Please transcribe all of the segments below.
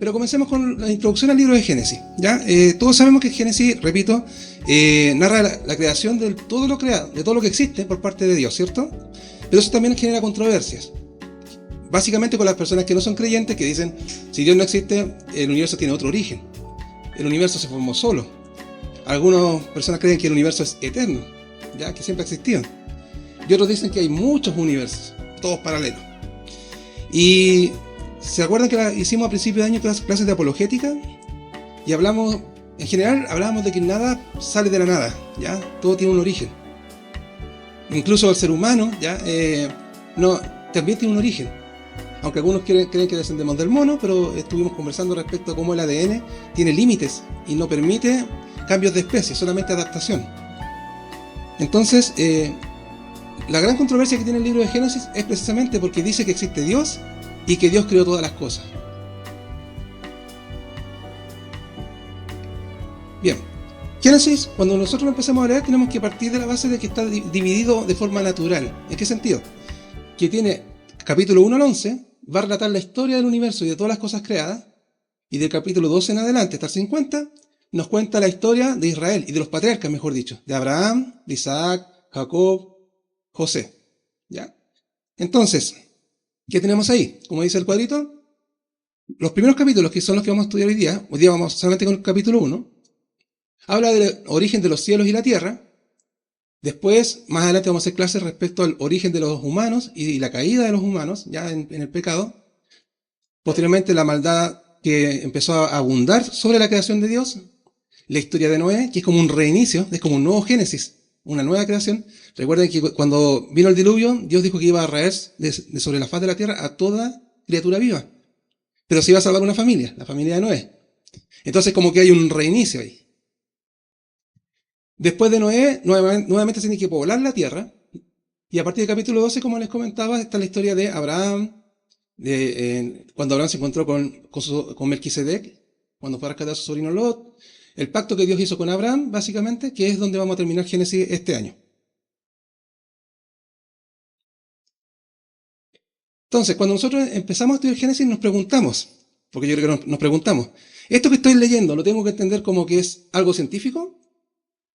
Pero comencemos con la introducción al libro de Génesis, ¿ya? Todos sabemos que Génesis, repito, narra la creación de todo lo creado, de todo lo que existe por parte de Dios, ¿cierto? Pero eso también genera controversias. Básicamente con las personas que no son creyentes, que dicen, si Dios no existe, el universo tiene otro origen. El universo se formó solo. Algunas personas creen que el universo es eterno, ya que siempre ha existido. Y otros dicen que hay muchos universos, todos paralelos. Y ¿se acuerdan que hicimos a principio de año clases de apologética? Y hablamos, en general, hablábamos de que nada sale de la nada, ¿ya? Todo tiene un origen. Incluso el ser humano, ¿ya? También tiene un origen. Aunque algunos creen que descendemos del mono, pero estuvimos conversando respecto a cómo el ADN tiene límites y no permite cambios de especie, solamente adaptación. Entonces, la gran controversia que tiene el libro de Génesis es precisamente porque dice que existe Dios y que Dios creó todas las cosas. Bien, Génesis, cuando nosotros lo empezamos a leer, tenemos que partir de la base de que está dividido de forma natural. ¿En qué sentido? Que tiene capítulo 1 al 11, va a relatar la historia del universo y de todas las cosas creadas, y del capítulo 12 en adelante hasta el 50, nos cuenta la historia de Israel, y de los patriarcas, mejor dicho, de Abraham, de Isaac, Jacob, José. ¿Ya? Entonces, ¿qué tenemos ahí? Como dice el cuadrito, los primeros capítulos, que son los que vamos a estudiar hoy día vamos solamente con el capítulo 1, habla del origen de los cielos y la tierra. Después, más adelante vamos a hacer clases respecto al origen de los humanos y la caída de los humanos, ya en el pecado. Posteriormente, la maldad que empezó a abundar sobre la creación de Dios. La historia de Noé, que es como un reinicio, es como un nuevo Génesis, una nueva creación. Recuerden que cuando vino el diluvio, Dios dijo que iba a raer de sobre la faz de la tierra a toda criatura viva. Pero se iba a salvar una familia, la familia de Noé. Entonces como que hay un reinicio ahí. Después de Noé, nuevamente se tiene que poblar la tierra. Y a partir del capítulo 12, como les comentaba, está la historia de Abraham, cuando Abraham se encontró con Melquisedec, cuando fue a rescatar a su sobrino Lot, el pacto que Dios hizo con Abraham, básicamente, que es donde vamos a terminar Génesis este año. Entonces, cuando nosotros empezamos a estudiar Génesis, nos preguntamos, porque yo creo que nos preguntamos, ¿esto que estoy leyendo lo tengo que entender como que es algo científico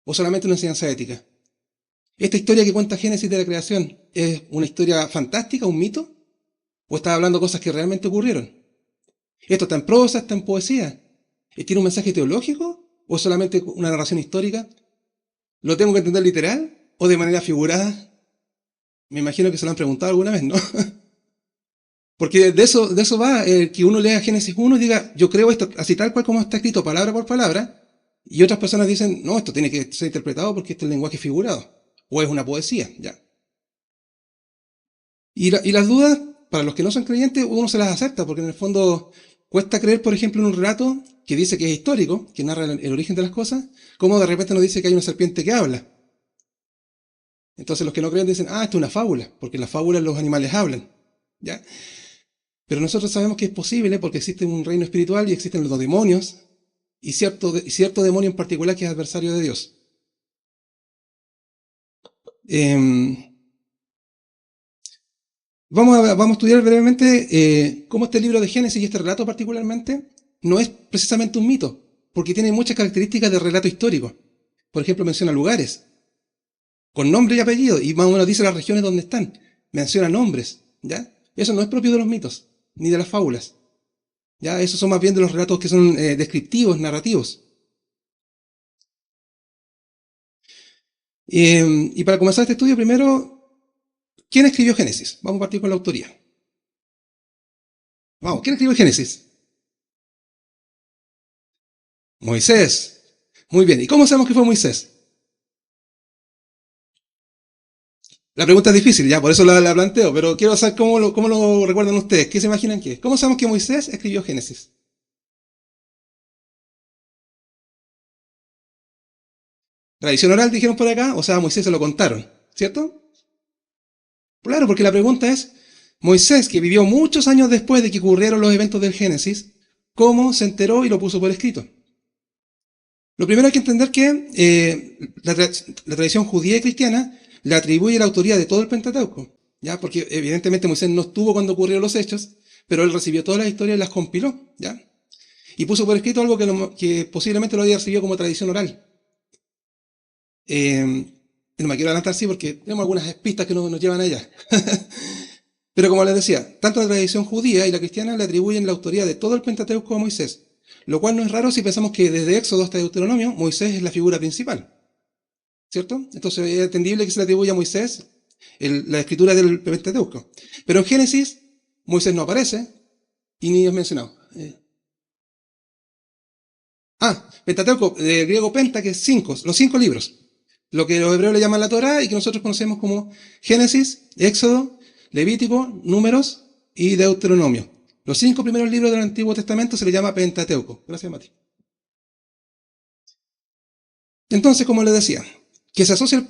o solamente una enseñanza ética? ¿Esta historia que cuenta Génesis de la creación es una historia fantástica, un mito? ¿O está hablando cosas que realmente ocurrieron? ¿Esto está en prosa, está en poesía? ¿Tiene un mensaje teológico o es solamente una narración histórica? ¿Lo tengo que entender literal o de manera figurada? Me imagino que se lo han preguntado alguna vez, ¿no? Porque de eso va, que uno lea Génesis 1 y diga, yo creo esto así tal cual como está escrito, palabra por palabra, y otras personas dicen, no, esto tiene que ser interpretado porque este es el lenguaje figurado, o es una poesía, ya. Y las dudas, para los que no son creyentes, uno se las acepta, porque en el fondo cuesta creer, por ejemplo, en un relato que dice que es histórico, que narra el origen de las cosas, como de repente nos dice que hay una serpiente que habla. Entonces los que no creen dicen, esto es una fábula, porque en las fábulas los animales hablan, ¿ya? Pero nosotros sabemos que es posible porque existe un reino espiritual y existen los demonios, y cierto demonio en particular que es adversario de Dios. Vamos a estudiar brevemente cómo este libro de Génesis y este relato particularmente no es precisamente un mito, porque tiene muchas características de relato histórico. Por ejemplo, menciona lugares, con nombre y apellido, y más o menos dice las regiones donde están. Menciona nombres, ¿ya? Eso no es propio de los mitos, ni de las fábulas. ¿Ya? Esos son más bien de los relatos que son descriptivos, narrativos. Y para comenzar este estudio, primero, ¿quién escribió Génesis? Vamos a partir con la autoría. Vamos, ¿quién escribió Génesis? Moisés. Muy bien, ¿y cómo sabemos que fue Moisés? La pregunta es difícil, ya, por eso la planteo, pero quiero saber cómo lo recuerdan ustedes. ¿Qué se imaginan que es? ¿Cómo sabemos que Moisés escribió Génesis? Tradición oral, dijeron por acá, o sea, a Moisés se lo contaron, ¿cierto? Claro, porque la pregunta es, Moisés, que vivió muchos años después de que ocurrieron los eventos del Génesis, ¿cómo se enteró y lo puso por escrito? Lo primero hay que entender que la tradición judía y cristiana le atribuye la autoría de todo el Pentateuco, ¿ya? Porque evidentemente Moisés no estuvo cuando ocurrieron los hechos, pero él recibió todas las historias y las compiló, ¿ya? y puso por escrito algo que posiblemente lo había recibido como tradición oral. No me quiero adelantar, sí, porque tenemos algunas pistas que nos llevan allá. Pero como les decía, tanto la tradición judía y la cristiana le atribuyen la autoría de todo el Pentateuco a Moisés, lo cual no es raro si pensamos que desde Éxodo hasta Deuteronomio, Moisés es la figura principal, ¿cierto? Entonces es entendible que se le atribuya a Moisés la escritura del Pentateuco. Pero en Génesis, Moisés no aparece y ni es mencionado. Pentateuco, del griego penta, que es cinco, los 5 libros. Lo que los hebreos le llaman la Torá y que nosotros conocemos como Génesis, Éxodo, Levítico, Números y Deuteronomio. Los 5 primeros libros del Antiguo Testamento se le llama Pentateuco. Gracias, Mati. Entonces, como les decía, que se asocia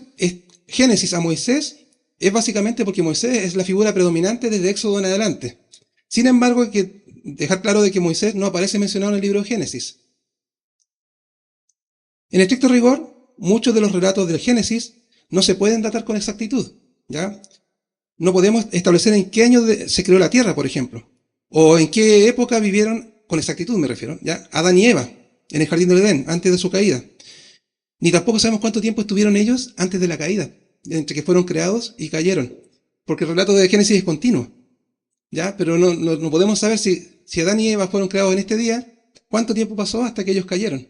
Génesis a Moisés es básicamente porque Moisés es la figura predominante desde Éxodo en adelante. Sin embargo, hay que dejar claro de que Moisés no aparece mencionado en el libro de Génesis. En estricto rigor, muchos de los relatos del Génesis no se pueden datar con exactitud, ¿ya? No podemos establecer en qué año se creó la Tierra, por ejemplo, o en qué época vivieron, con exactitud me refiero, ¿ya? Adán y Eva, en el jardín del Edén, antes de su caída. Ni tampoco sabemos cuánto tiempo estuvieron ellos antes de la caída, entre que fueron creados y cayeron, porque el relato de Génesis es continuo, ¿ya? Pero no podemos saber si Adán y Eva fueron creados en este día, cuánto tiempo pasó hasta que ellos cayeron,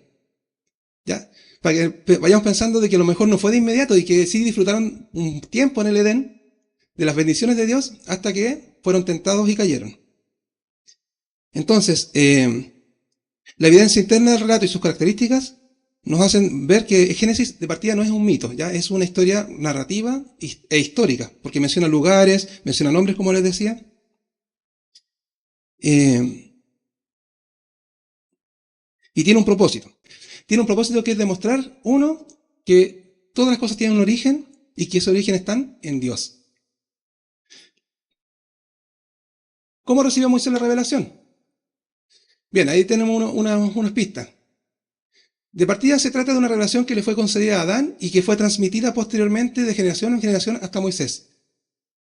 ¿ya? Para que vayamos pensando de que a lo mejor no fue de inmediato y que sí disfrutaron un tiempo en el Edén de las bendiciones de Dios hasta que fueron tentados y cayeron. Entonces, la evidencia interna del relato y sus características nos hacen ver que Génesis de partida no es un mito, ya es una historia narrativa e histórica, porque menciona lugares, menciona nombres, como les decía. Y tiene un propósito. Tiene un propósito que es demostrar, uno, que todas las cosas tienen un origen y que ese origen están en Dios. ¿Cómo recibió Moisés la revelación? Bien, ahí tenemos unas pistas. De partida se trata de una revelación que le fue concedida a Adán y que fue transmitida posteriormente de generación en generación hasta Moisés.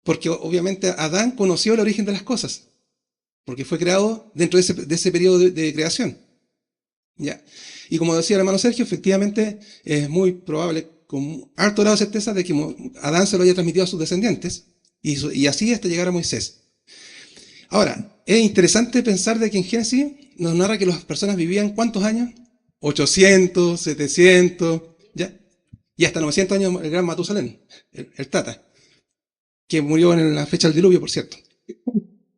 Porque obviamente Adán conoció el origen de las cosas, porque fue creado dentro de ese periodo de creación. ¿Ya? Y como decía el hermano Sergio, efectivamente es muy probable, con alto grado de certeza, de que Adán se lo haya transmitido a sus descendientes y así hasta llegar a Moisés. Ahora, es interesante pensar de que en Génesis nos narra que las personas vivían ¿cuántos años? 800, 700, ¿ya? Y hasta 900 años el gran Matusalén, el Tata, que murió en la fecha del diluvio, por cierto.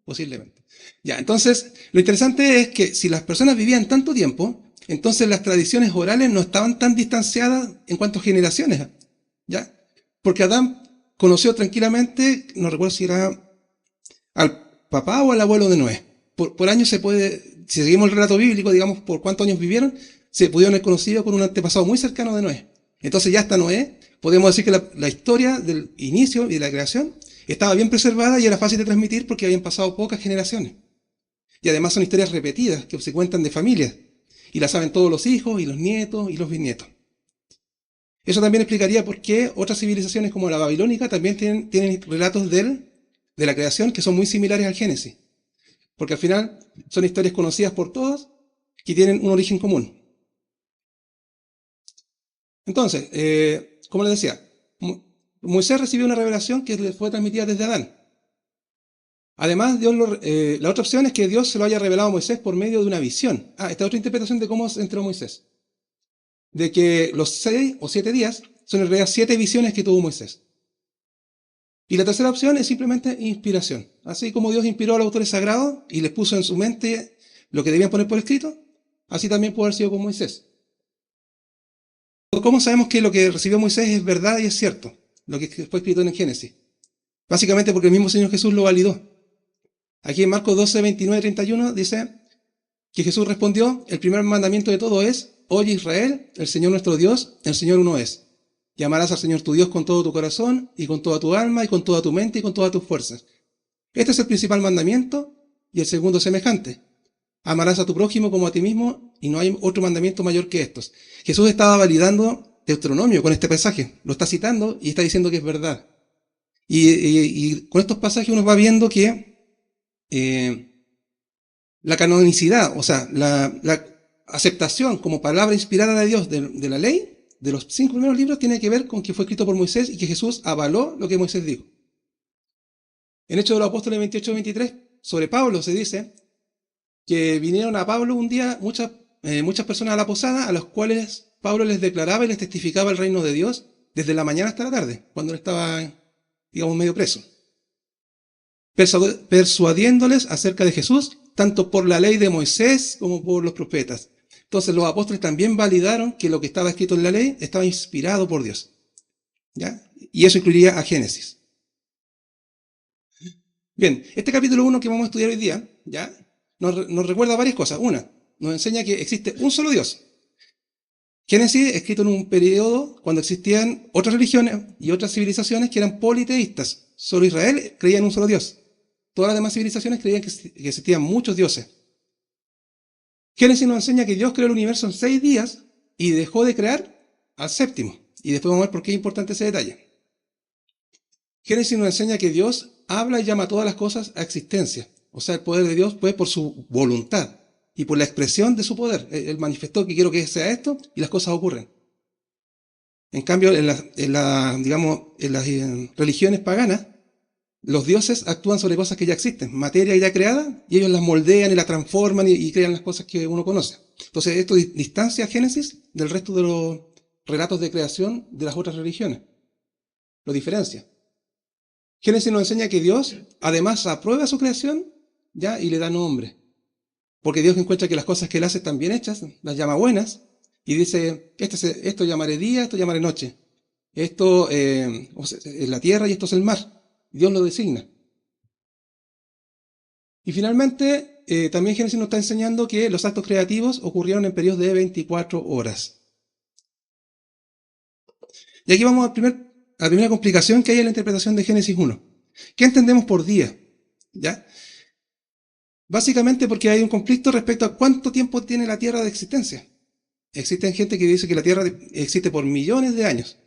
Posiblemente. Ya, entonces, lo interesante es que si las personas vivían tanto tiempo, entonces las tradiciones orales no estaban tan distanciadas en cuanto a generaciones, ¿ya? Porque Adán conoció tranquilamente, no recuerdo si era al papá o al abuelo de Noé. Por años se puede, si seguimos el relato bíblico, digamos, por cuántos años vivieron, se pudieron haber conocido con un antepasado muy cercano de Noé. Entonces ya hasta Noé, podemos decir que la historia del inicio y de la creación estaba bien preservada y era fácil de transmitir porque habían pasado pocas generaciones. Y además son historias repetidas que se cuentan de familias. Y las saben todos los hijos y los nietos y los bisnietos. Eso también explicaría por qué otras civilizaciones como la babilónica también tienen relatos de la creación que son muy similares al Génesis. Porque al final son historias conocidas por todos que tienen un origen común. Entonces, como les decía, Moisés recibió una revelación que le fue transmitida desde Adán. Además, la otra opción es que Dios se lo haya revelado a Moisés por medio de una visión. Esta otra interpretación de cómo entró Moisés. De que los 6 o 7 días son en realidad 7 visiones que tuvo Moisés. Y la tercera opción es simplemente inspiración. Así como Dios inspiró a los autores sagrados y les puso en su mente lo que debían poner por escrito, así también pudo haber sido con Moisés. ¿Cómo sabemos que lo que recibió Moisés es verdad y es cierto? Lo que fue escrito en Génesis. Básicamente porque el mismo Señor Jesús lo validó. Aquí en Marcos 12, 29, 31 dice que Jesús respondió, el primer mandamiento de todo es, oye Israel, el Señor nuestro Dios, el Señor uno es. Y amarás al Señor tu Dios con todo tu corazón, y con toda tu alma, y con toda tu mente, y con todas tus fuerzas. Este es el principal mandamiento, y el segundo semejante. Amarás a tu prójimo como a ti mismo, y no hay otro mandamiento mayor que estos. Jesús estaba validando Deuteronomio con este pasaje. Lo está citando y está diciendo que es verdad. Y con estos pasajes uno va viendo que La canonicidad, o sea, la aceptación como palabra inspirada de Dios de la ley, de los 5 primeros libros, tiene que ver con que fue escrito por Moisés y que Jesús avaló lo que Moisés dijo. En Hechos de los Apóstoles 28-23, sobre Pablo se dice que vinieron a Pablo un día muchas personas a la posada, a los cuales Pablo les declaraba y les testificaba el reino de Dios desde la mañana hasta la tarde, cuando él estaba, digamos, medio preso, persuadiéndoles acerca de Jesús, tanto por la ley de Moisés como por los profetas. Entonces los apóstoles también validaron que lo que estaba escrito en la ley estaba inspirado por Dios, ¿ya? Y eso incluiría a Génesis. Bien, este capítulo 1 que vamos a estudiar hoy día, ¿ya? Nos recuerda varias cosas. Una, nos enseña que existe un solo Dios. Génesis, escrito en un periodo cuando existían otras religiones y otras civilizaciones que eran politeístas. Solo Israel creía en un solo Dios. Todas las demás civilizaciones creían que existían muchos dioses. Génesis nos enseña que Dios creó el universo en 6 días y dejó de crear al séptimo. Y después vamos a ver por qué es importante ese detalle. Génesis nos enseña que Dios habla y llama a todas las cosas a existencia. O sea, el poder de Dios pues por su voluntad y por la expresión de su poder. Él manifestó que quiero que sea esto y las cosas ocurren. En cambio, en las religiones paganas, los dioses actúan sobre cosas que ya existen, materia ya creada, y ellos las moldean y las transforman y crean las cosas que uno conoce. Entonces, esto distancia a Génesis del resto de los relatos de creación de las otras religiones. Lo diferencia. Génesis nos enseña que Dios, además, aprueba su creación, ¿ya? Y le da nombre. Porque Dios encuentra que las cosas que Él hace están bien hechas, las llama buenas, y dice, esto llamaré día, esto llamaré noche. Esto es la tierra y esto es el mar. Dios lo designa. Y finalmente, también Génesis nos está enseñando que los actos creativos ocurrieron en periodos de 24 horas. Y aquí vamos a la primera complicación que hay en la interpretación de Génesis 1. ¿Qué entendemos por día? ¿Ya? Básicamente porque hay un conflicto respecto a cuánto tiempo tiene la Tierra de existencia. Existen gente que dice que la Tierra existe por millones de años.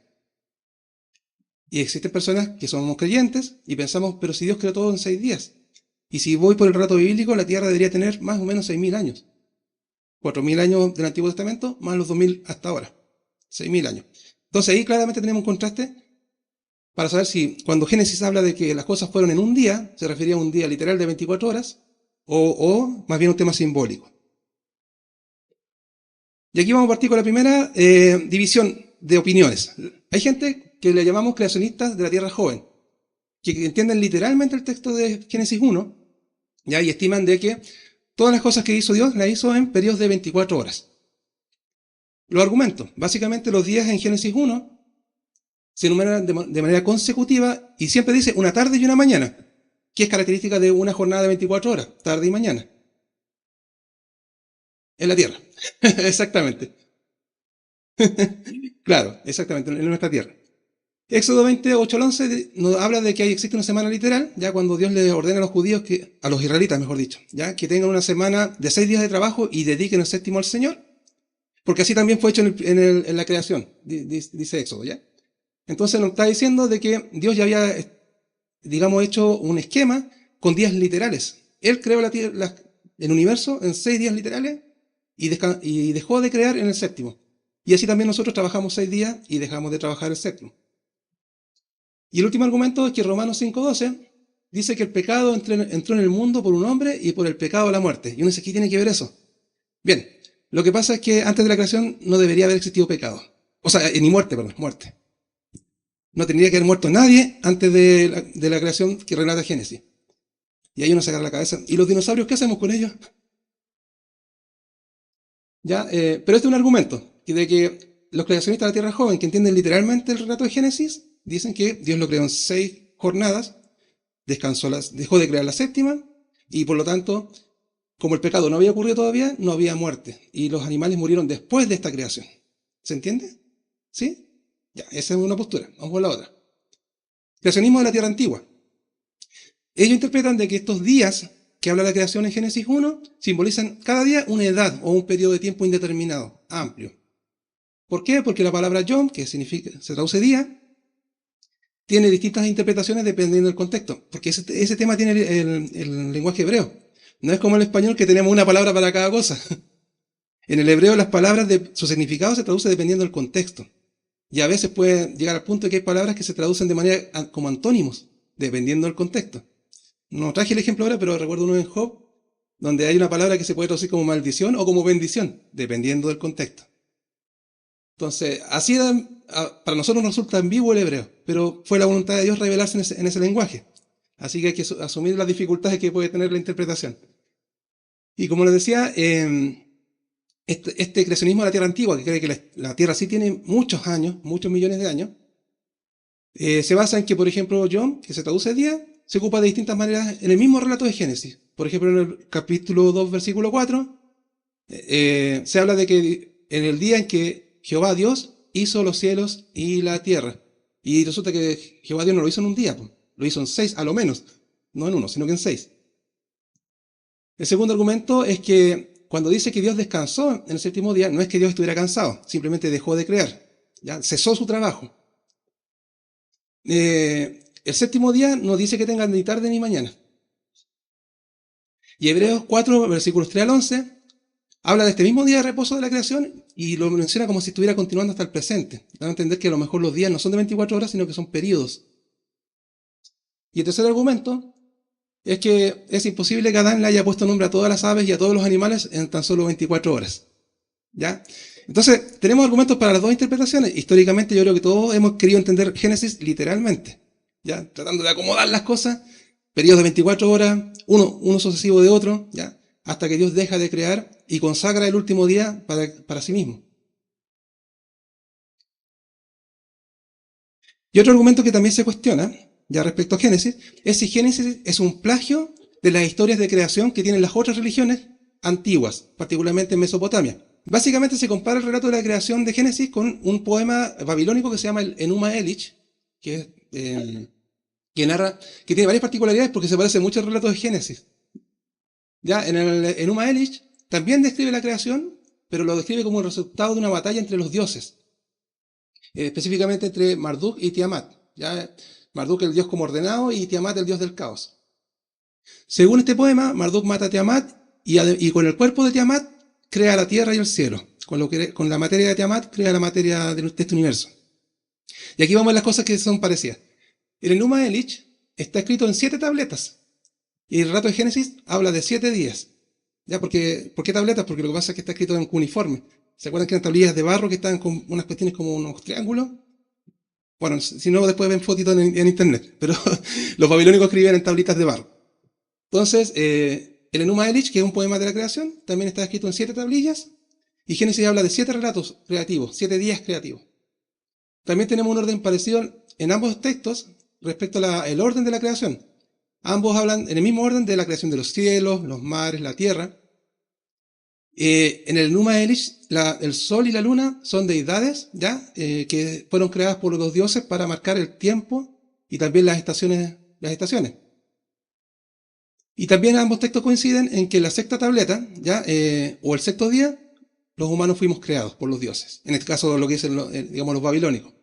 Y existen personas que somos creyentes y pensamos, pero si Dios creó todo en 6 días. Y si voy por el relato bíblico, la Tierra debería tener más o menos 6.000 años. 4.000 años del Antiguo Testamento, más los 2.000 hasta ahora. 6.000 años. Entonces ahí claramente tenemos un contraste para saber si cuando Génesis habla de que las cosas fueron en un día, se refería a un día literal de 24 horas, o más bien un tema simbólico. Y aquí vamos a partir con la primera división de opiniones. Hay gente que le llamamos creacionistas de la Tierra joven, que entienden literalmente el texto de Génesis 1, ¿ya? Y estiman de que todas las cosas que hizo Dios las hizo en periodos de 24 horas. Los argumentos. Básicamente los días en Génesis 1 se enumeran de manera consecutiva y siempre dice una tarde y una mañana, que es característica de una jornada de 24 horas, tarde y mañana. En la Tierra. Exactamente. Claro, exactamente, en nuestra Tierra. Éxodo 28 al 11 nos habla de que existe una semana literal, ya cuando Dios le ordena a los judíos, a los israelitas mejor dicho, ya que tengan una semana de 6 días de trabajo y dediquen el séptimo al Señor, porque así también fue hecho en la creación, dice Éxodo, ¿ya? Entonces nos está diciendo de que Dios ya había, digamos, hecho un esquema con días literales. Él creó el universo en 6 días literales y dejó de crear en el séptimo. Y así también nosotros trabajamos 6 días y dejamos de trabajar el séptimo. Y el último argumento es que Romanos 5:12 dice que el pecado entró en el mundo por un hombre y por el pecado la muerte. Y uno dice, ¿qué tiene que ver eso? Bien, lo que pasa es que antes de la creación no debería haber existido pecado. O sea, ni muerte, perdón, muerte. No tendría que haber muerto nadie antes de la creación que relata Génesis. Y ahí uno se agarra la cabeza. ¿Y los dinosaurios qué hacemos con ellos? ¿Ya? Pero este es un argumento de que los creacionistas de la Tierra joven, que entienden literalmente el relato de Génesis, dicen que Dios lo creó en 6 jornadas, dejó de crear la séptima, y por lo tanto, como el pecado no había ocurrido todavía, no había muerte. Y los animales murieron después de esta creación. ¿Se entiende? ¿Sí? Ya, esa es una postura. Vamos con la otra. Creacionismo de la Tierra antigua. Ellos interpretan de que estos días que habla la creación en Génesis 1 simbolizan cada día una edad o un periodo de tiempo indeterminado, amplio. ¿Por qué? Porque la palabra yom, que se traduce día, tiene distintas interpretaciones dependiendo del contexto. Porque ese tema tiene el lenguaje hebreo. No es como el español que tenemos una palabra para cada cosa. En el hebreo las palabras de su significado se traduce dependiendo del contexto. Y a veces puede llegar al punto de que hay palabras que se traducen de manera como antónimos, dependiendo del contexto. No traje el ejemplo ahora, pero recuerdo uno en Job, donde hay una palabra que se puede traducir como maldición o como bendición, dependiendo del contexto. Entonces, así para nosotros nos resulta ambiguo el hebreo, pero fue la voluntad de Dios revelarse en ese lenguaje. Así que hay que asumir las dificultades que puede tener la interpretación. Y como les decía, este creacionismo de la Tierra antigua, que cree que la Tierra sí tiene muchos años, muchos millones de años, se basa en que, por ejemplo, Yom, que se traduce día, se ocupa de distintas maneras en el mismo relato de Génesis. Por ejemplo, en el capítulo 2, versículo 4, se habla de que en el día en que Jehová Dios hizo los cielos y la tierra. Y resulta que Jehová Dios no lo hizo en un día, lo hizo en 6 a lo menos, no en 1, sino que en 6. El segundo argumento es que cuando dice que Dios descansó en el séptimo día, no es que Dios estuviera cansado, simplemente dejó de crear, ya cesó su trabajo. El séptimo día no dice que tenga ni tarde ni mañana. Y Hebreos 4, versículos 3 al 11, habla de este mismo día de reposo de la creación y lo menciona como si estuviera continuando hasta el presente. Dan a entender que a lo mejor los días no son de 24 horas, sino que son periodos. Y el tercer argumento es que es imposible que Adán le haya puesto nombre a todas las aves y a todos los animales en tan solo 24 horas. ¿Ya? Entonces, tenemos argumentos para las dos interpretaciones. Históricamente yo creo que todos hemos querido entender Génesis literalmente, ¿ya? Tratando de acomodar las cosas, periodos de 24 horas, uno sucesivo de otro, ¿ya? Hasta que Dios deja de crear y consagra el último día para sí mismo. Y otro argumento que también se cuestiona, ya respecto a Génesis, es si Génesis es un plagio de las historias de creación que tienen las otras religiones antiguas, particularmente en Mesopotamia. Básicamente se compara el relato de la creación de Génesis con un poema babilónico que se llama el Enuma Elish, que narra, que tiene varias particularidades porque se parece mucho al relato de Génesis. Ya, en el Enuma Elish también describe la creación, pero lo describe como el resultado de una batalla entre los dioses, específicamente entre Marduk y Tiamat. ¿Ya? Marduk el dios como ordenado y Tiamat el dios del caos. Según este poema, Marduk mata a Tiamat y con el cuerpo de Tiamat crea la tierra y el cielo. Con la materia de Tiamat crea la materia de este universo. Y aquí vamos a las cosas que son parecidas. El Enuma Elish está escrito en 7 tabletas. Y el relato de Génesis habla de 7 días. ¿Ya? ¿Por qué tabletas? Porque lo que pasa es que está escrito en cuneiforme. ¿Se acuerdan que eran tablillas de barro que estaban con unas cuestiones como unos triángulos? Bueno, si no, después ven fotitos en internet. Pero los babilónicos escribían en tablitas de barro. Entonces, el Enuma Elish, que es un poema de la creación, también está escrito en 7 tablillas. Y Génesis habla de 7 relatos creativos, 7 días creativos. También tenemos un orden parecido en ambos textos respecto al orden de la creación. Ambos hablan en el mismo orden de la creación de los cielos, los mares, la tierra. En el Enuma Elish, el sol y la luna son deidades, ¿ya? Que fueron creadas por los 2 dioses para marcar el tiempo y también las estaciones. Y también ambos textos coinciden en que la sexta tableta, ¿ya? O el sexto día, los humanos fuimos creados por los dioses. En este caso, lo que dicen digamos, los babilónicos.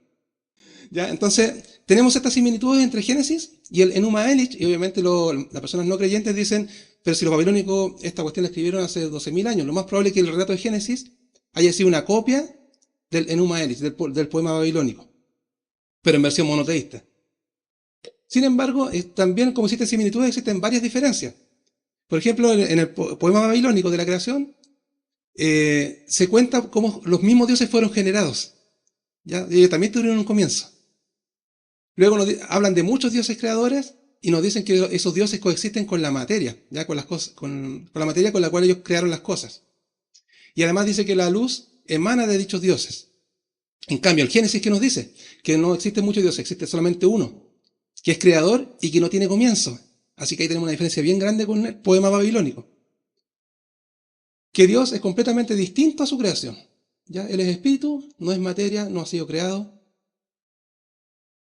¿Ya? Entonces, tenemos estas similitudes entre Génesis y el Enuma Elish, y obviamente las personas no creyentes dicen, pero si los babilónicos esta cuestión la escribieron hace 12.000 años, lo más probable es que el relato de Génesis haya sido una copia del Enuma Elish, del poema babilónico, pero en versión monoteísta. Sin embargo, también como existen similitudes, existen varias diferencias. Por ejemplo, en el poema babilónico de la creación, se cuenta cómo los mismos dioses fueron generados. ¿Ya? Y ellos también tuvieron un comienzo. Luego hablan de muchos dioses creadores y nos dicen que esos dioses coexisten con la materia, ¿ya? Con la materia con la cual ellos crearon las cosas. Y además dice que la luz emana de dichos dioses. En cambio, el Génesis, ¿qué nos dice? Que no existen muchos dioses, existe solamente uno, que es creador y que no tiene comienzo. Así que ahí tenemos una diferencia bien grande con el poema babilónico. Que Dios es completamente distinto a su creación. ¿Ya? Él es espíritu, no es materia, no ha sido creado.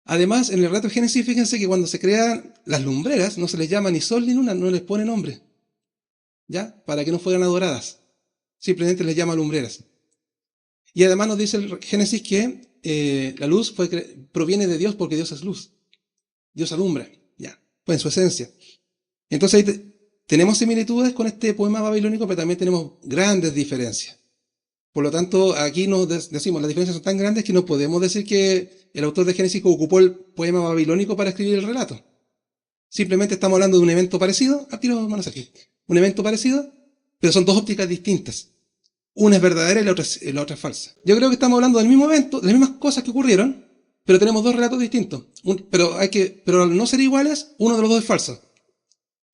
Además, en el relato de Génesis, fíjense que cuando se crean las lumbreras, no se les llama ni sol ni luna, no les pone nombre, ¿ya? Para que no fueran adoradas. Simplemente les llama lumbreras. Y además nos dice el Génesis que la luz proviene de Dios porque Dios es luz. Dios alumbra, ¿ya? Pues en su esencia. Entonces ahí tenemos similitudes con este poema babilónico, pero también tenemos grandes diferencias. Por lo tanto, aquí nos decimos, las diferencias son tan grandes que no podemos decir que el autor de Génesis ocupó el poema babilónico para escribir el relato. Simplemente estamos hablando de un evento parecido, un evento parecido, pero son dos ópticas distintas. Una es verdadera y la otra es falsa. Yo creo que estamos hablando del mismo evento, de las mismas cosas que ocurrieron, pero tenemos dos relatos distintos. Pero al no ser iguales, uno de los dos es falso.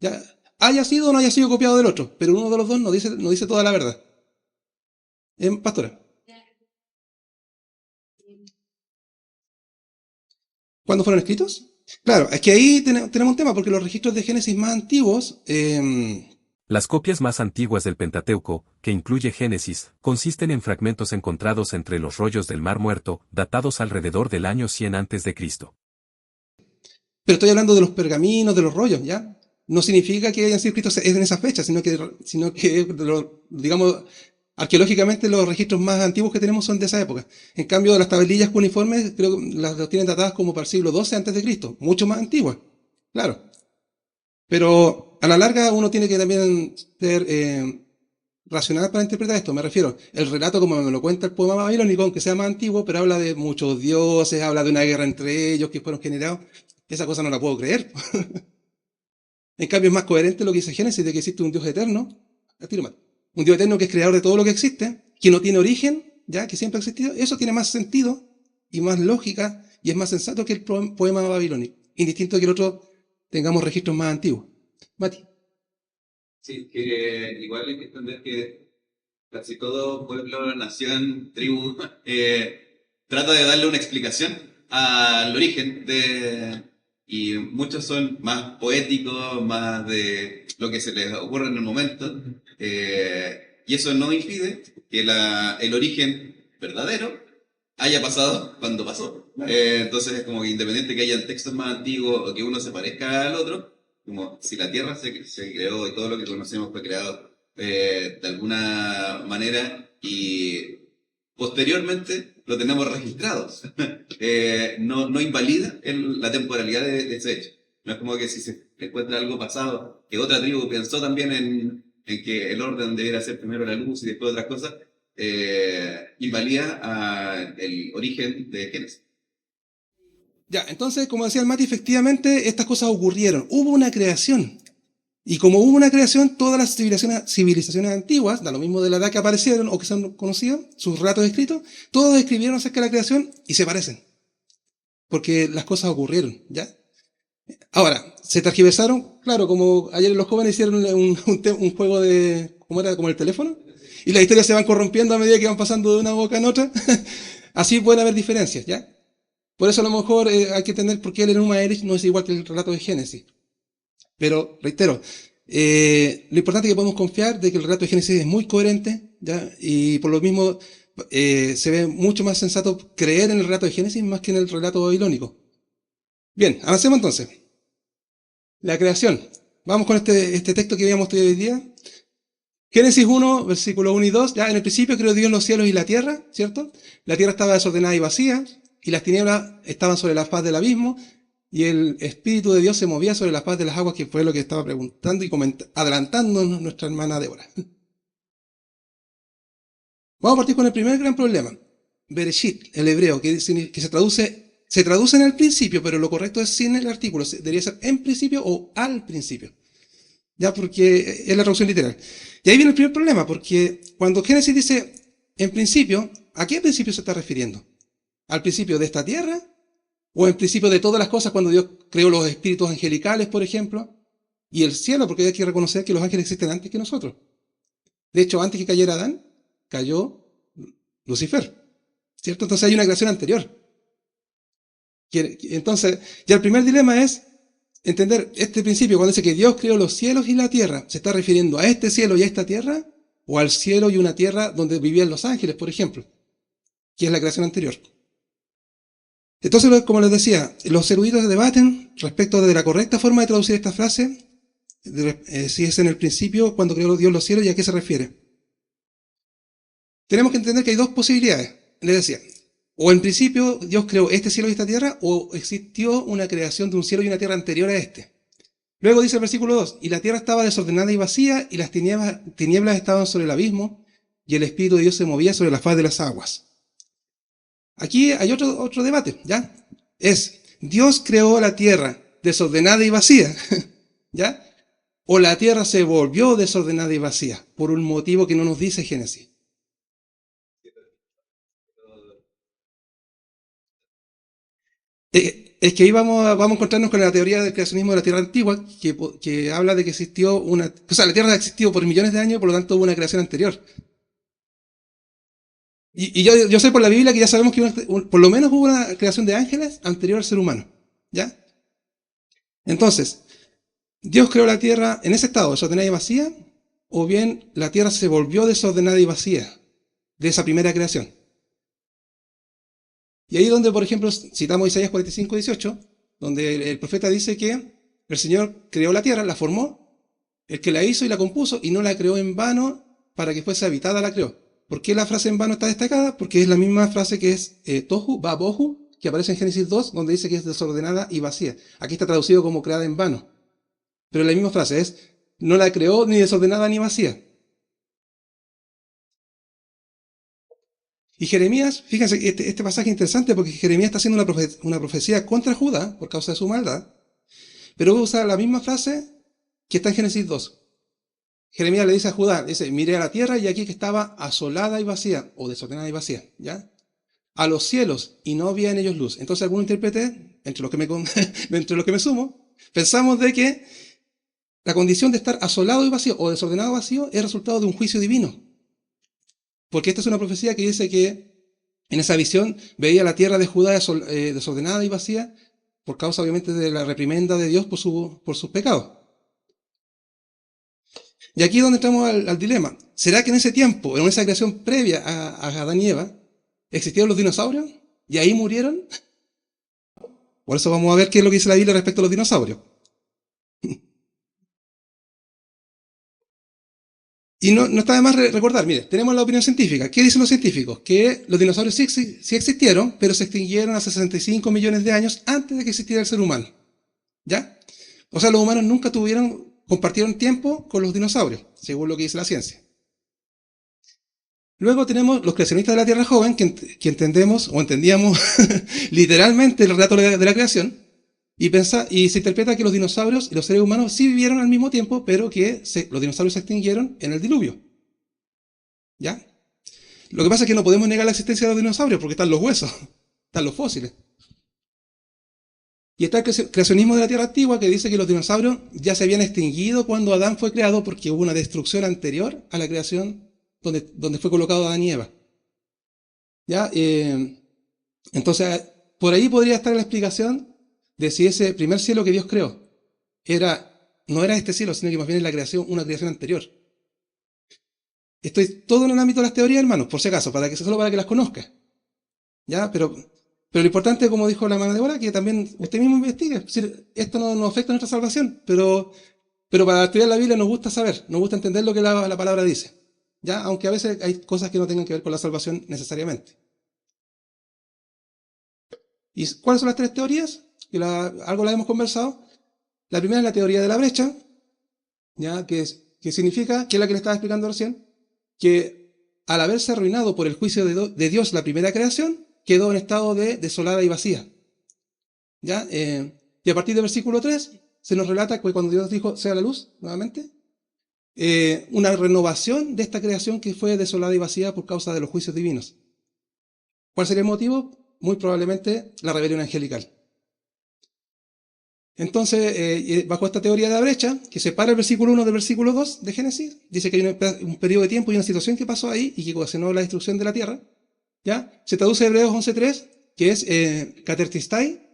¿Ya? Haya sido o no haya sido copiado del otro, pero uno de los dos no dice toda la verdad. Pastora. ¿Cuándo fueron escritos? Claro, es que ahí tenemos un tema, porque los registros de Génesis más antiguos... Las copias más antiguas del Pentateuco, que incluye Génesis, consisten en fragmentos encontrados entre los rollos del Mar Muerto, datados alrededor del año 100 a.C. Pero estoy hablando de los pergaminos, de los rollos, ¿ya? No significa que hayan sido escritos en esa fecha, sino que digamos, arqueológicamente los registros más antiguos que tenemos son de esa época. En cambio, las tablillas cuneiformes creo que las tienen datadas como para el siglo XII a.C., mucho más antiguas, claro. Pero a la larga uno tiene que también ser racional para interpretar esto. Me refiero, el relato como me lo cuenta el poema babilónico, aunque sea más antiguo, pero habla de muchos dioses, habla de una guerra entre ellos que fueron generados. Esa cosa no la puedo creer. En cambio es más coherente lo que dice Génesis, de que existe un Dios eterno, un Dios eterno que es creador de todo lo que existe, que no tiene origen, ya que siempre ha existido. Eso tiene más sentido y más lógica y es más sensato que el poema babilónico, indistinto que el otro tengamos registros más antiguos. Mati. Sí, que igual hay que entender que casi todo pueblo, nación, tribu, trata de darle una explicación al origen y muchos son más poéticos, más de lo que se les ocurre en el momento, y eso no impide que el origen verdadero haya pasado cuando pasó. Entonces es como que independiente que hayan textos más antiguos o que uno se parezca al otro, como si la Tierra se creó y todo lo que conocemos fue creado de alguna manera y posteriormente lo tenemos registrado. No invalida la temporalidad de ese hecho. No es como que si se encuentra algo pasado, que otra tribu pensó también en que el orden debiera ser primero la luz y después otras cosas, invalida el origen de Génesis. Ya, entonces, como decía el Mati, efectivamente estas cosas ocurrieron. Hubo una creación. Y como hubo una creación, todas las civilizaciones antiguas, da lo mismo de la edad que aparecieron o que son conocidas, sus relatos escritos, todos escribieron acerca de la creación y se parecen. Porque las cosas ocurrieron, ¿ya? Ahora, ¿se tergiversaron? Claro, como ayer los jóvenes hicieron un juego de... ¿Cómo era? Como el teléfono. Y las historias se van corrompiendo a medida que van pasando de una boca en otra. Así pueden haber diferencias, ¿ya? Por eso a lo mejor hay que entender por qué el Enuma Elish no es igual que el relato de Génesis. Pero, reitero, lo importante es que podemos confiar de que el relato de Génesis es muy coherente, ¿ya? Y por lo mismo se ve mucho más sensato creer en el relato de Génesis más que en el relato babilónico. Bien, avancemos entonces. La creación. Vamos con este texto que habíamos estudiado hoy día. Génesis 1, versículos 1 y 2. Ya en el principio creó Dios los cielos y la tierra, ¿cierto? La tierra estaba desordenada y vacía, y las tinieblas estaban sobre la faz del abismo, y el Espíritu de Dios se movía sobre la faz de las aguas, que fue lo que estaba preguntando y adelantándonos nuestra hermana Débora. Vamos a partir con el primer gran problema. Bereshit, el hebreo, que se traduce en el principio, pero lo correcto es sin el artículo. Debería ser en principio o al principio. Ya, porque es la traducción literal. Y ahí viene el primer problema, porque cuando Génesis dice en principio, ¿a qué principio se está refiriendo? ¿Al principio de esta tierra? ¿O en principio de todas las cosas cuando Dios creó los espíritus angelicales, por ejemplo? Y el cielo, porque hay que reconocer que los ángeles existen antes que nosotros. De hecho, antes que cayera Adán, cayó Lucifer. ¿Cierto? Entonces hay una creación anterior. Entonces, ya el primer dilema es entender este principio cuando dice que Dios creó los cielos y la tierra. ¿Se está refiriendo a este cielo y a esta tierra? ¿O al cielo y una tierra donde vivían los ángeles, por ejemplo? Que es la creación anterior. Entonces, como les decía, los eruditos debaten respecto de la correcta forma de traducir esta frase, si es en el principio, cuando creó Dios los cielos, y a qué se refiere. Tenemos que entender que hay dos posibilidades. Les decía, o en principio Dios creó este cielo y esta tierra, o existió una creación de un cielo y una tierra anterior a este. Luego dice el versículo 2, y la tierra estaba desordenada y vacía, y las tinieblas estaban sobre el abismo, y el Espíritu de Dios se movía sobre la faz de las aguas. Aquí hay otro debate, ¿ya? ¿Dios creó la tierra desordenada y vacía? ¿Ya? ¿O la tierra se volvió desordenada y vacía? Por un motivo que no nos dice Génesis. Es que ahí vamos a encontrarnos con la teoría del creacionismo de la Tierra antigua, que habla de que existió una... O sea, la Tierra ha existido por millones de años, por lo tanto hubo una creación anterior. Y yo sé por la Biblia que ya sabemos que por lo menos hubo una creación de ángeles anterior al ser humano. ¿Ya? Entonces, ¿Dios creó la Tierra en ese estado, desordenada y vacía? ¿O bien la Tierra se volvió desordenada y vacía de esa primera creación? Y ahí donde, por ejemplo, citamos Isaías 45:18, donde el profeta dice que el Señor creó la tierra, la formó, el que la hizo y la compuso, y no la creó en vano para que fuese habitada, la creó. ¿Por qué la frase en vano está destacada? Porque es la misma frase que es tohu, babohu, que aparece en Génesis 2, donde dice que es desordenada y vacía. Aquí está traducido como creada en vano. Pero la misma frase es, no la creó ni desordenada ni vacía. Y Jeremías, fíjense, este pasaje es interesante porque Jeremías está haciendo una profecía contra Judá por causa de su maldad, pero usa la misma frase que está en Génesis 2. Jeremías le dice a Judá, dice, miré a la tierra y aquí que estaba asolada y vacía, o desordenada y vacía, ¿ya? A los cielos y no había en ellos luz. Entonces algún intérprete, entre los que me sumo, pensamos de que la condición de estar asolado y vacío o desordenado y vacío es resultado de un juicio divino. Porque esta es una profecía que dice que en esa visión veía la tierra de Judá desordenada y vacía por causa obviamente de la reprimenda de Dios por sus pecados. Y aquí es donde entramos al dilema. ¿Será que en ese tiempo, en esa creación previa a Adán y Eva, existieron los dinosaurios? ¿Y ahí murieron? Por eso vamos a ver qué es lo que dice la Biblia respecto a los dinosaurios. Y no está de más recordar, mire, tenemos la opinión científica. ¿Qué dicen los científicos? Que los dinosaurios sí existieron, pero se extinguieron hace 65 millones de años antes de que existiera el ser humano. ¿Ya? O sea, los humanos nunca compartieron tiempo con los dinosaurios, según lo que dice la ciencia. Luego tenemos los creacionistas de la Tierra joven, que entendemos, o entendíamos literalmente el relato de la creación, y se interpreta que los dinosaurios y los seres humanos sí vivieron al mismo tiempo, pero que los dinosaurios se extinguieron en el diluvio. ¿Ya? Lo que pasa es que no podemos negar la existencia de los dinosaurios porque están los huesos, están los fósiles. Y está el creacionismo de la Tierra antigua que dice que los dinosaurios ya se habían extinguido cuando Adán fue creado porque hubo una destrucción anterior a la creación donde fue colocado Adán y Eva. ¿Ya? Entonces, por ahí podría estar la explicación de si ese primer cielo que Dios creó no era este cielo, sino que más bien es una creación anterior. Estoy todo en el ámbito de las teorías, hermanos, por si acaso, solo para que las conozca. ¿Ya? Pero lo importante, como dijo la hermana Débora, que también usted mismo investigue. Es decir, esto no nos afecta a nuestra salvación, pero para estudiar la Biblia nos gusta saber, nos gusta entender lo que la palabra dice. ¿Ya? Aunque a veces hay cosas que no tengan que ver con la salvación necesariamente. ¿Y cuáles son las tres teorías? Algo la hemos conversado. La primera es la teoría de la brecha, ¿ya? Que significa, que es la que le estaba explicando recién, que al haberse arruinado por el juicio de Dios la primera creación, quedó en estado de desolada y vacía. ¿Ya? Y a partir del versículo 3 se nos relata que cuando Dios dijo, sea la luz, nuevamente, una renovación de esta creación que fue desolada y vacía por causa de los juicios divinos. ¿Cuál sería el motivo? Muy probablemente la rebelión angelical. Entonces, bajo esta teoría de la brecha, que separa el versículo 1 del versículo 2 de Génesis, dice que hay un periodo de tiempo y una situación que pasó ahí y que ocasionó la destrucción de la tierra. ¿Ya? Se traduce a Hebreos 11.3, que es katertistai,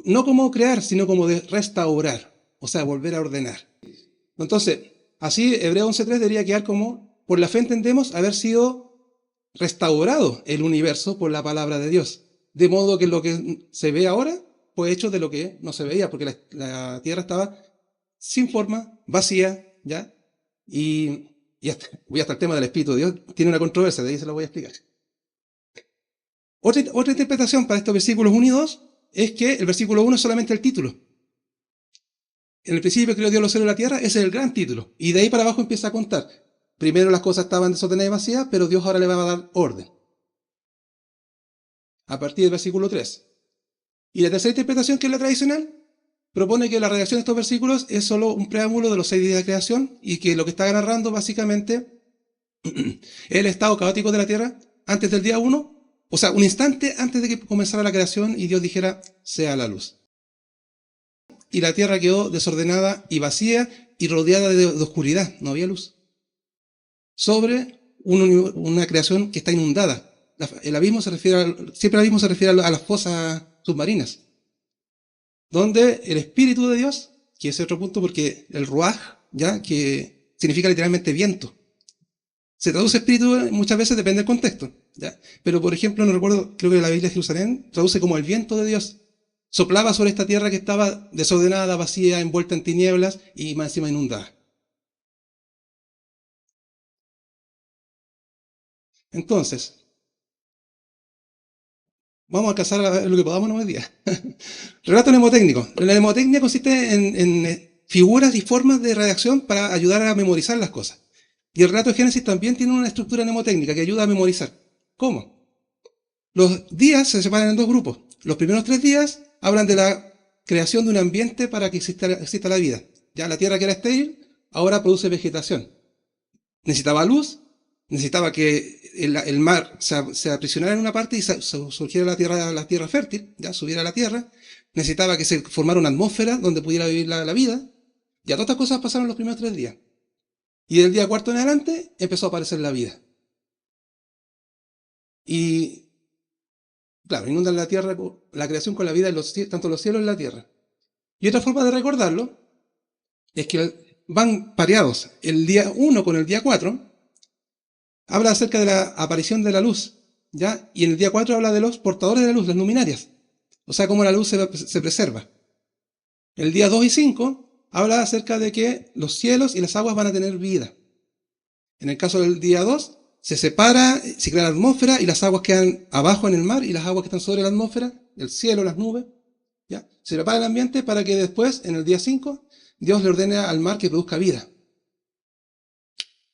no como crear, sino como de restaurar, o sea, volver a ordenar. Entonces, así Hebreos 11.3 debería quedar como, por la fe entendemos haber sido restaurado el universo por la palabra de Dios. De modo que lo que se ve ahora fue hecho de lo que no se veía, porque la tierra estaba sin forma, vacía, ¿ya? Y hasta el tema del Espíritu de Dios tiene una controversia, de ahí se lo voy a explicar. Otra interpretación para estos versículos 1 y 2 es que el versículo 1 es solamente el título. en el principio creó Dios los cielos y la tierra, ese es el gran título. Y de ahí para abajo empieza a contar. Primero las cosas estaban desordenadas y vacías, pero Dios ahora le va a dar orden. A partir del versículo 3. Y la tercera interpretación, que es la tradicional, propone que la redacción de estos versículos es solo un preámbulo de los 6 días de creación y que lo que está narrando básicamente es el estado caótico de la tierra antes del día 1, o sea, un instante antes de que comenzara la creación y Dios dijera, sea la luz. Y la tierra quedó desordenada y vacía y rodeada de oscuridad, no había luz. Sobre una creación que está inundada. El abismo se refiere, siempre el abismo se refiere a las fosas submarinas, donde el Espíritu de Dios, que es otro punto porque el ruaj, ya, que significa literalmente viento, se traduce espíritu muchas veces, depende del contexto, ¿ya? Pero por ejemplo, no recuerdo, creo que la Biblia de Jerusalén traduce como el viento de Dios. Soplaba sobre esta tierra que estaba desordenada, vacía, envuelta en tinieblas y más encima inundada. Entonces, vamos a alcanzar a ver lo que podamos hoy día. Relato mnemotécnico. La mnemotecnia consiste en figuras y formas de redacción para ayudar a memorizar las cosas. Y el relato de Génesis también tiene una estructura mnemotécnica que ayuda a memorizar. ¿Cómo? Los días se separan en 2 grupos. Los primeros 3 días hablan de la creación de un ambiente para que exista la vida. Ya la tierra que era estéril, ahora produce vegetación. Necesitaba luz, necesitaba que el mar se aprisionara en una parte y surgiera la tierra fértil, ya subiera a la tierra. Necesitaba que se formara una atmósfera donde pudiera vivir la vida. Ya todas estas cosas pasaron los primeros 3 días. Y del día 4 en adelante empezó a aparecer la vida. Y, claro, inundan la tierra, la creación con la vida, tanto los cielos y la tierra. Y otra forma de recordarlo es que van pareados. El día 1 con el día 4 habla acerca de la aparición de la luz, ¿ya? Y en el día 4 habla de los portadores de la luz, las luminarias. O sea, cómo la luz se preserva. El día 2 y 5 habla acerca de que los cielos y las aguas van a tener vida. En el caso del día 2, se separa, se crea la atmósfera y las aguas quedan abajo en el mar y las aguas que están sobre la atmósfera, el cielo, las nubes, ¿ya? Se prepara el ambiente para que después, en el día 5, Dios le ordene al mar que produzca vida.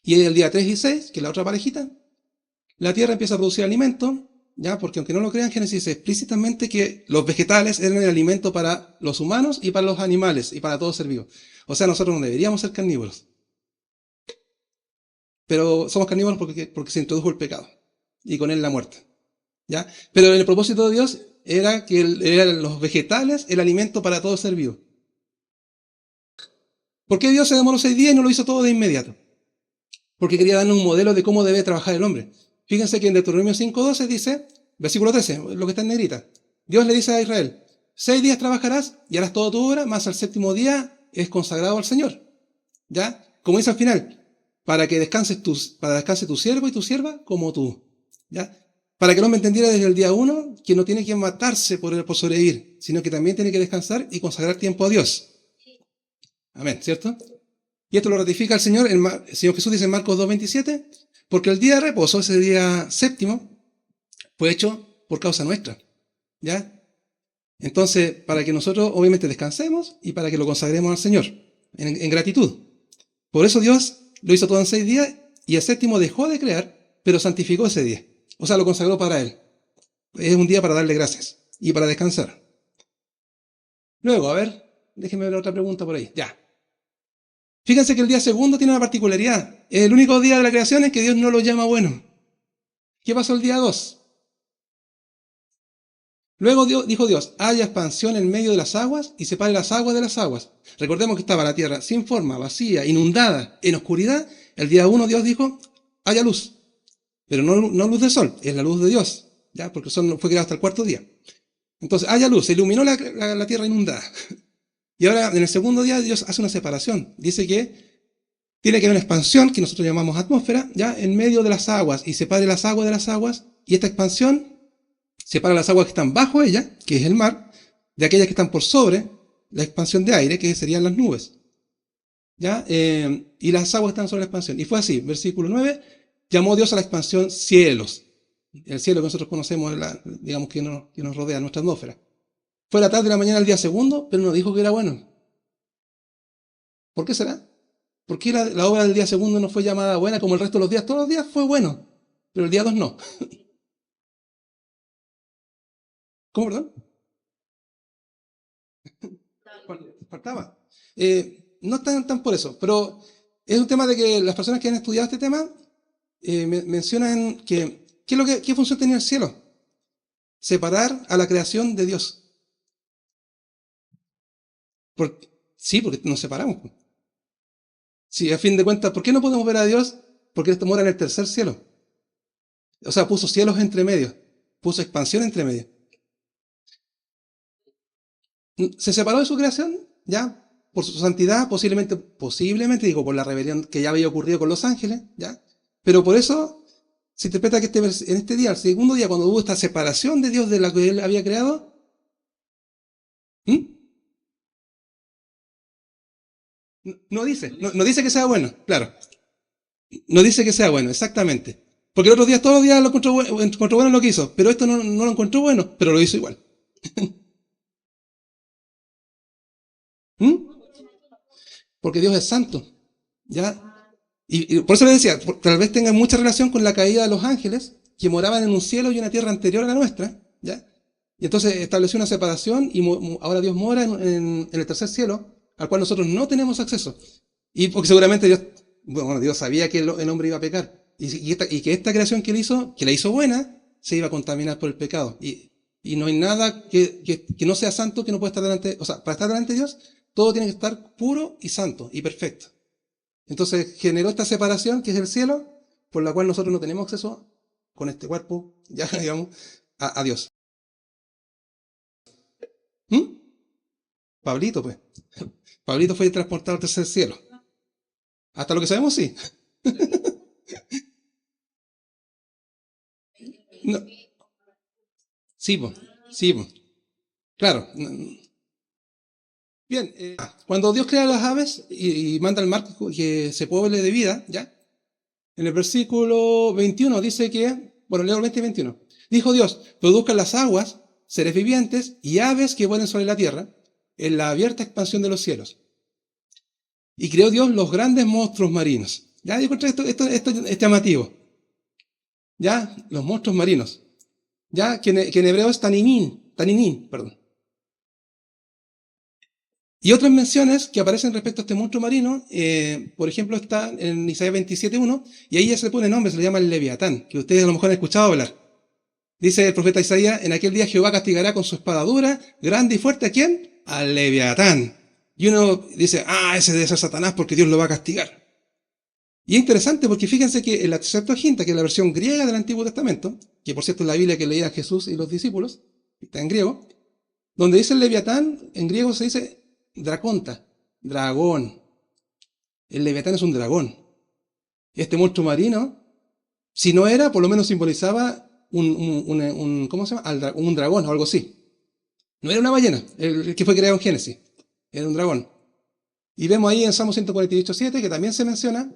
Y en el día 3 y 6, que es la otra parejita, la tierra empieza a producir alimento, ¿ya? Porque aunque no lo crean, Génesis dice explícitamente que los vegetales eran el alimento para los humanos y para los animales y para todo ser vivo. O sea, nosotros no deberíamos ser carnívoros. Pero somos carnívoros porque se introdujo el pecado y con él la muerte, ¿ya? Pero el propósito de Dios era que eran los vegetales el alimento para todo ser vivo. ¿Por qué Dios se demoró 6 días y no lo hizo todo de inmediato? Porque quería darnos un modelo de cómo debe trabajar el hombre. Fíjense que en Deuteronomio 5:12 dice, versículo 13, lo que está en negrita. Dios le dice a Israel, 6 días trabajarás y harás toda tu obra, más al 7º día es consagrado al Señor. ¿Ya? Como dice al final, para que descanse tu siervo y tu sierva como tú. ¿Ya? Para que el hombre entendiera desde el día 1 que no tiene que matarse por sobrevivir, sino que también tiene que descansar y consagrar tiempo a Dios. Amén, ¿cierto? Y esto lo ratifica el Señor Jesús dice en Marcos 2:27, porque el día de reposo, ese día 7º, fue hecho por causa nuestra. ¿Ya? Entonces, para que nosotros obviamente descansemos y para que lo consagremos al Señor, en gratitud. Por eso Dios lo hizo todo en 6 días y el 7º dejó de crear, pero santificó ese día. O sea, lo consagró para Él. Es un día para darle gracias y para descansar. Luego, a ver, déjenme ver otra pregunta por ahí. Ya. Fíjense que el día 2 tiene una particularidad. Es el único día de la creación en que Dios no lo llama bueno. ¿Qué pasó el día 2? Luego dijo Dios, haya expansión en medio de las aguas y separe las aguas de las aguas. Recordemos que estaba la tierra sin forma, vacía, inundada, en oscuridad. El día 1 Dios dijo, haya luz. Pero no luz de sol, es la luz de Dios. ¿Ya? Porque el sol fue creado hasta el 4º día. Entonces, haya luz, se iluminó la tierra inundada. Y ahora, en el 2º día, Dios hace una separación. Dice que tiene que haber una expansión, que nosotros llamamos atmósfera, ya en medio de las aguas, y separe las aguas de las aguas. Y esta expansión separa las aguas que están bajo ella, que es el mar, de aquellas que están por sobre la expansión de aire, que serían las nubes. ¿Ya? Y las aguas están sobre la expansión. Y fue así, versículo 9, llamó Dios a la expansión cielos. El cielo que nosotros conocemos, digamos que nos rodea, nuestra atmósfera. Fue la tarde de la mañana del día 2, pero no dijo que era bueno. ¿Por qué será? ¿Por qué la obra del día segundo no fue llamada buena como el resto de los días? Todos los días fue bueno, pero el día 2 no. ¿Cómo, perdón? Faltaba. No tan por eso, pero es un tema de que las personas que han estudiado este tema mencionan que ¿qué función tenía el cielo? Separar a la creación de Dios. Sí, porque nos separamos. Sí, a fin de cuentas, ¿por qué no podemos ver a Dios? Porque Él mora en el tercer cielo. O sea, puso cielos entre medio, puso expansión entre medio. Se separó de su creación, ya, por su santidad, posiblemente, digo, por la rebelión que ya había ocurrido con los ángeles, ya. Pero por eso se interpreta que en este día, el segundo día, cuando hubo esta separación de Dios de la que Él había creado, ¿hmm? No dice, no dice que sea bueno, claro. No dice que sea bueno, exactamente. Porque el otro día, todos los días lo encontró bueno lo que hizo, pero esto no lo encontró bueno, pero lo hizo igual. ¿Mm? Porque Dios es santo, ¿ya? Y por eso le decía, tal vez tenga mucha relación con la caída de los ángeles, que moraban en un cielo y una tierra anterior a la nuestra, ¿ya? Y entonces estableció una separación y ahora Dios mora en el tercer cielo, al cual nosotros no tenemos acceso. Y porque seguramente Dios sabía que el hombre iba a pecar. Y que esta creación que él hizo, que la hizo buena, se iba a contaminar por el pecado. Y no hay nada que no sea santo que no pueda estar delante, o sea, para estar delante de Dios, todo tiene que estar puro y santo y perfecto. Entonces generó esta separación que es el cielo, por la cual nosotros no tenemos acceso con este cuerpo, ya digamos, a Dios. ¿Mm? Pablito, pues. Pablito fue transportado al tercer cielo. Hasta lo que sabemos, sí. No. Sí, pues. Sí, pues. Claro. Bien, cuando Dios crea las aves y manda al mar que se pueble de vida, ¿ya? En el versículo 21 dice que, bueno, leo el 20 y 21. Dijo Dios, produzcan las aguas, seres vivientes y aves que vuelen sobre la tierra, en la abierta expansión de los cielos. Y creó Dios los grandes monstruos marinos. Ya, yo encontré esto es llamativo. Ya, los monstruos marinos. Ya, que en hebreo es taninín, perdón. Y otras menciones que aparecen respecto a este monstruo marino, por ejemplo, está en Isaías 27.1, y ahí ya se le pone nombre, se le llama el Leviatán, que ustedes a lo mejor han escuchado hablar. Dice el profeta Isaías, en aquel día Jehová castigará con su espada dura, grande y fuerte, ¿a quién? Al Leviatán. Y uno dice, ese debe ser Satanás porque Dios lo va a castigar. Y es interesante porque fíjense que en la Septuaginta, que es la versión griega del Antiguo Testamento, que por cierto es la Biblia que leía Jesús y los discípulos, está en griego, donde dice el Leviatán, en griego se dice Draconta, dragón. El Leviatán es un dragón. Este monstruo marino, si no era, por lo menos simbolizaba ¿cómo se llama? Un dragón o algo así. No era una ballena, el que fue creado en Génesis. Era un dragón. Y vemos ahí en Salmo 148.7, que también se menciona,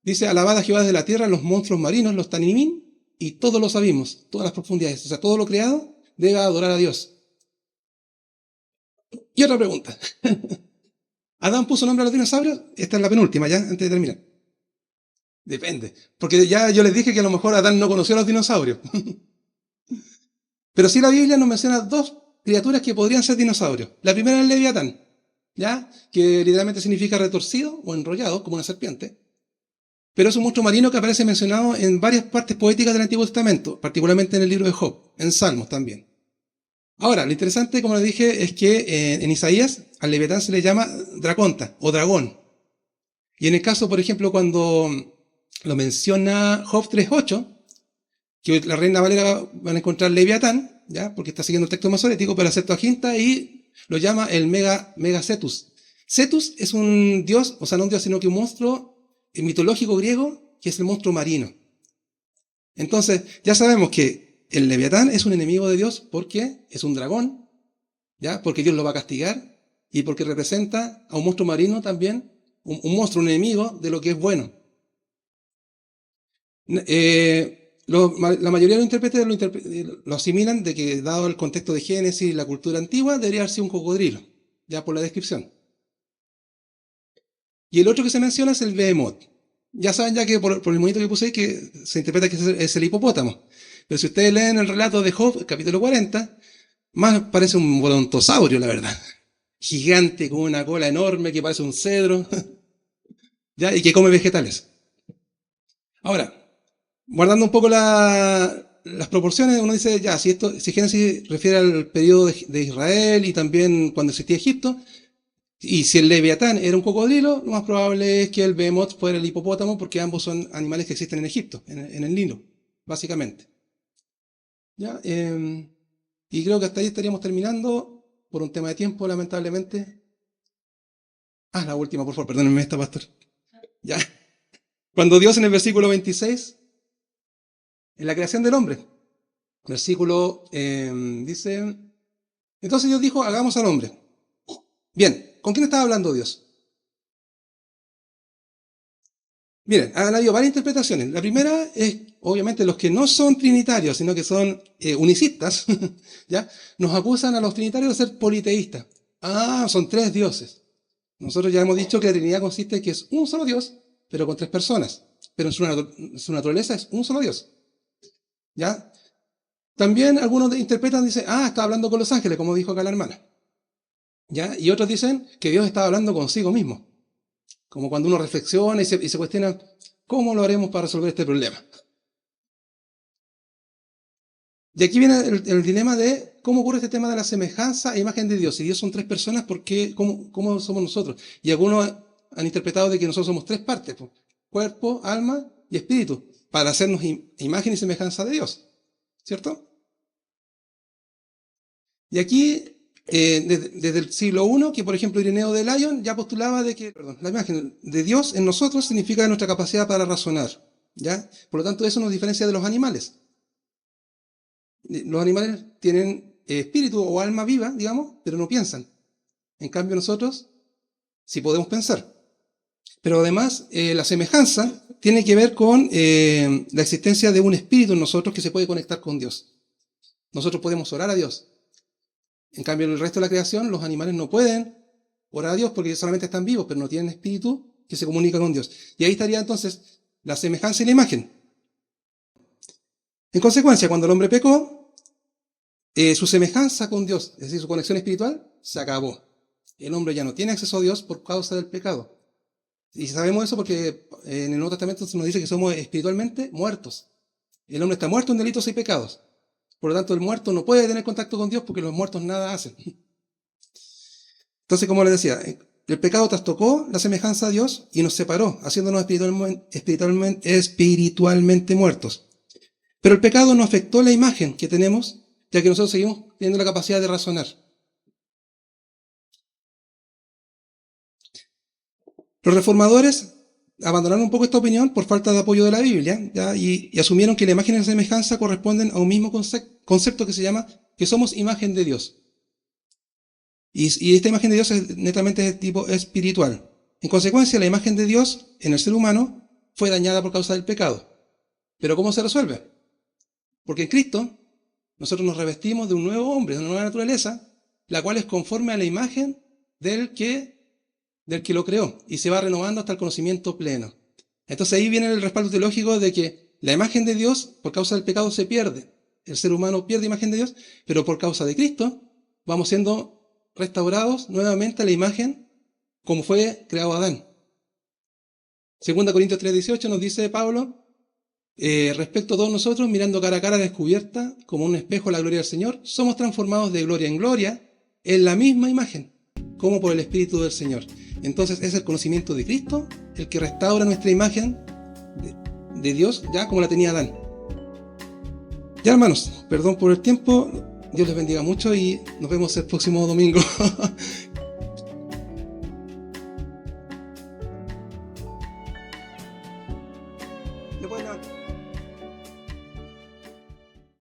dice, alabad a Jehová desde la tierra, los monstruos marinos, los tanimín, y todos los abismos, todas las profundidades. O sea, todo lo creado debe adorar a Dios. Y otra pregunta. ¿Adán puso nombre a los dinosaurios? Esta es la penúltima, ya, antes de terminar. Depende. Porque ya yo les dije que a lo mejor Adán no conoció a los dinosaurios. Pero sí la Biblia nos menciona dos criaturas que podrían ser dinosaurios. La primera es el Leviatán, ¿ya? Que literalmente significa retorcido o enrollado, como una serpiente. Pero es un monstruo marino que aparece mencionado en varias partes poéticas del Antiguo Testamento, particularmente en el libro de Job, en Salmos también. Ahora, lo interesante, como les dije, es que en Isaías al Leviatán se le llama Draconta o dragón. Y en el caso, por ejemplo, cuando lo menciona Job 3.8, que la Reina Valera van a encontrar Leviatán, ¿ya? Porque está siguiendo el texto masorético, pero la Septuaginta y lo llama el Megacetus. Cetus es un dios, o sea, no un dios, sino que un monstruo mitológico griego, que es el monstruo marino. Entonces, ya sabemos que el Leviatán es un enemigo de Dios porque es un dragón, ¿ya? Porque Dios lo va a castigar y porque representa a un monstruo marino también, un monstruo, un enemigo de lo que es bueno. La mayoría de los intérpretes lo asimilan de que, dado el contexto de Génesis y la cultura antigua, debería haber sido un cocodrilo, ya por la descripción. Y el otro que se menciona es el Behemoth. Ya saben ya que por el monito que puse ahí que se interpreta que es el hipopótamo. Pero si ustedes leen el relato de Job, capítulo 40, más parece un brontosaurio, la verdad. Gigante, con una cola enorme que parece un cedro, ¿ya? Y que come vegetales. Ahora, guardando un poco las proporciones, uno dice, ya, si Génesis refiere al periodo de Israel y también cuando existía Egipto, y si el Leviatán era un cocodrilo, lo más probable es que el Behemoth fuera el hipopótamo, porque ambos son animales que existen en Egipto, en el Nilo, básicamente. ¿Ya? Y creo que hasta ahí estaríamos terminando, por un tema de tiempo, lamentablemente. La última, por favor, perdónenme esta, pastor. Ya. Cuando Dios en el versículo 26, en la creación del hombre, versículo dice, entonces Dios dijo, hagamos al hombre. Bien, ¿con quién estaba hablando Dios? Miren, han habido varias interpretaciones. La primera es, obviamente, los que no son trinitarios, sino que son unicistas, ¿ya? Nos acusan a los trinitarios de ser politeístas. Son tres dioses. Nosotros ya hemos dicho que la Trinidad consiste en que es un solo Dios, pero con tres personas. Pero en su naturaleza es un solo Dios. ¿Ya? También algunos interpretan, dicen, está hablando con los ángeles, como dijo acá la hermana. ¿Ya? Y otros dicen que Dios está hablando consigo mismo. Como cuando uno reflexiona y se cuestiona, ¿cómo lo haremos para resolver este problema? Y aquí viene el dilema de cómo ocurre este tema de la semejanza e imagen de Dios. Si Dios son tres personas, ¿cómo somos nosotros? Y algunos han interpretado de que nosotros somos tres partes, pues, cuerpo, alma y espíritu, para hacernos imagen y semejanza de Dios. ¿Cierto? Y aquí, desde el siglo I, que por ejemplo Ireneo de Lyon ya postulaba de que la imagen de Dios en nosotros significa nuestra capacidad para razonar. ¿Ya? Por lo tanto, eso nos diferencia de los animales. Los animales tienen espíritu o alma viva, digamos, pero no piensan. En cambio, nosotros sí podemos pensar. Pero además, la semejanza tiene que ver con la existencia de un espíritu en nosotros que se puede conectar con Dios. Nosotros podemos orar a Dios. En cambio, en el resto de la creación, los animales no pueden orar a Dios porque solamente están vivos, pero no tienen espíritu que se comunica con Dios. Y ahí estaría entonces la semejanza y la imagen. En consecuencia, cuando el hombre pecó, su semejanza con Dios, es decir, su conexión espiritual, se acabó. El hombre ya no tiene acceso a Dios por causa del pecado. Y sabemos eso porque en el Nuevo Testamento se nos dice que somos espiritualmente muertos. El hombre está muerto en delitos y pecados. Por lo tanto, el muerto no puede tener contacto con Dios porque los muertos nada hacen. Entonces, como les decía, el pecado trastocó la semejanza a Dios y nos separó, haciéndonos espiritualmente muertos. Pero el pecado no afectó la imagen que tenemos, ya que nosotros seguimos teniendo la capacidad de razonar. Los reformadores abandonaron un poco esta opinión por falta de apoyo de la Biblia, ¿ya? Y asumieron que la imagen y la semejanza corresponden a un mismo concepto que se llama que somos imagen de Dios. Y esta imagen de Dios es netamente de tipo espiritual. En consecuencia, la imagen de Dios en el ser humano fue dañada por causa del pecado. ¿Pero cómo se resuelve? Porque en Cristo nosotros nos revestimos de un nuevo hombre, de una nueva naturaleza, la cual es conforme a la imagen del que lo creó y se va renovando hasta el conocimiento pleno. Entonces ahí viene el respaldo teológico de que la imagen de Dios por causa del pecado se pierde. El ser humano pierde imagen de Dios, pero por causa de Cristo vamos siendo restaurados nuevamente a la imagen como fue creado Adán. 2 Corintios 3:18 nos dice Pablo, respecto a todos nosotros, mirando cara a cara descubierta, como un espejo la gloria del Señor, somos transformados de gloria en gloria en la misma imagen, como por el Espíritu del Señor. Entonces es el conocimiento de Cristo el que restaura nuestra imagen de Dios, ya como la tenía Adán. Ya hermanos, perdón por el tiempo, Dios les bendiga mucho y nos vemos el próximo domingo. Le pueden dar.